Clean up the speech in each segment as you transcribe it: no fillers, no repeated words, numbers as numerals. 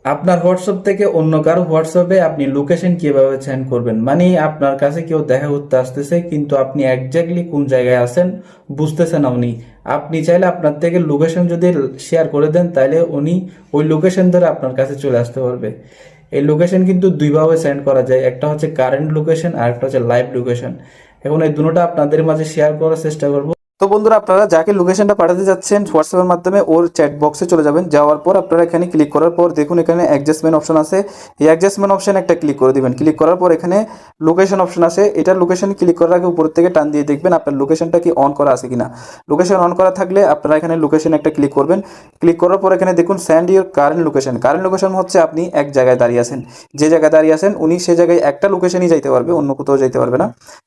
আপনার হোয়াটসঅ্যাপ থেকে অন্য কারো হোয়াটসঅ্যাপে আপনি লোকেশন কিভাবে সেন্ড করবেন, মানে আপনার কাছে কেউ দেখা করতে আসতেছে কিন্তু আপনি একজাক্টলি কোন জায়গায় আছেন বুঝতেছে না উনি। আপনি চাইলে আপনার থেকে লোকেশন যদি শেয়ার করে দেন তাহলে উনি ওই লোকেশন ধরে আপনার কাছে চলে আসতে পারবে। এই লোকেশন কিন্তু দুইভাবে সেন্ড করা যায়, একটা হচ্ছে কারেন্ট লোকেশন আর একটা হচ্ছে লাইভ লোকেশন। এখন এই দুটোটা আপনাদের মাঝে শেয়ার করার চেষ্টা করব। তো বন্ধুরা, আপনারা যাকে লোকেশনটা পাঠাতে যাচ্ছেন হোয়াটসঅ্যাপের মাধ্যমে ওর চ্যাট বক্সে চলে যাবেন। যাওয়ার পর আপনারা এখানে ক্লিক করার পর দেখুন এখানে অ্যাডজাস্টমেন্ট অপশন আছে। এই অ্যাডজাস্টমেন্ট অপশন একটা ক্লিক করে দিবেন। ক্লিক করার পর এখানে লোকেশন অপশন আছে, এটার লোকেশন ক্লিক করার আগে উপর থেকে টান দিয়ে দেখবেন আপনার লোকেশনটা কি অন করা আছে কিনা। লোকেশন অন করা থাকলে আপনারা এখানে লোকেশন একটা ক্লিক করবেন। ক্লিক করার পর এখানে দেখুন send your current location. Current location হচ্ছে আপনি এক জায়গায় দাঁড়িয়ে আছেন, যে জায়গায় দাঁড়িয়ে আছেন উনি সে জায়গায় একটা লোকেশনই যাইতে পারবে, অন্য কোথাও যাইতে পারবে না।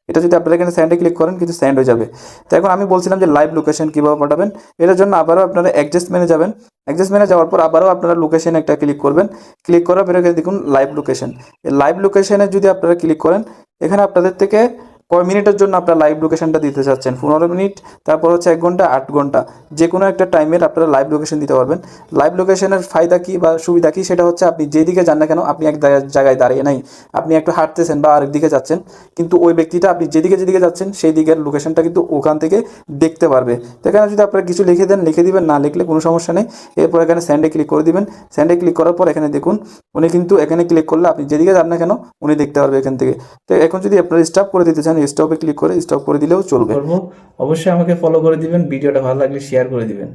এটা যদি আপনারা এখানে সেন্ডে ক্লিক করেন কিন্তু সেন্ড হয়ে যাবে। তো এখন আমি বলছিলাম যে লাইভ লোকেশন কীভাবে পাঠাবেন। এটার জন্য আবারও আপনারা অ্যাডজাস্টমেন্টে যাবেন। অ্যাডজাস্টমেন্টে যাওয়ার পর আবারও আপনারা লোকেশন একটা ক্লিক করবেন। ক্লিক করার পরে এখানে দেখুন লাইভ লোকেশন। এই লাইভ লোকেশনে যদি আপনারা ক্লিক করেন এখানে আপনাদের থেকে কয় মিনিটের জন্য আপনারা লাইভ লোকেশনটা দিতে চাচ্ছেন, 15 মিনিট, তারপর হচ্ছে 1 ঘন্টা, 8 ঘন্টা, যে কোনো একটা টাইমের আপনারা লাইভ লোকেশন দিতে পারবেন। লাইভ লোকেশনের ফায়দা কী বা সুবিধা কী সেটা হচ্ছে আপনি যেদিকে যান না কেন, আপনি এক জায়গায় দাঁড়িয়ে নাই, আপনি একটু হাঁটতেছেন বা আরেক দিকে যাচ্ছেন, কিন্তু ওই ব্যক্তিটা আপনি যেদিকে যেদিকে যাচ্ছেন সেই দিকের লোকেশনটা কিন্তু ওখান থেকে দেখতে পারবে। তো এখানে যদি আপনারা কিছু লিখে দেন লিখে দিবেন, না লিখলে কোনো সমস্যা নেই। এরপর এখানে স্যান্ডে ক্লিক করে দিবেন। স্যান্ডে ক্লিক করার পর এখানে দেখুন উনি কিন্তু এখানে ক্লিক করলে আপনি যেদিকে যান না কেন উনি দেখতে পারবে এখান থেকে। তো এখন যদি আপনারা স্টপ করে দিতে চান স্টপে ক্লিক করে স্টপ করে দিলেও চলবে। অবশ্যই আমাকে ফলো করে দিবেন, ভিডিওটা ভালো লাগলে শেয়ার করে দিবেন।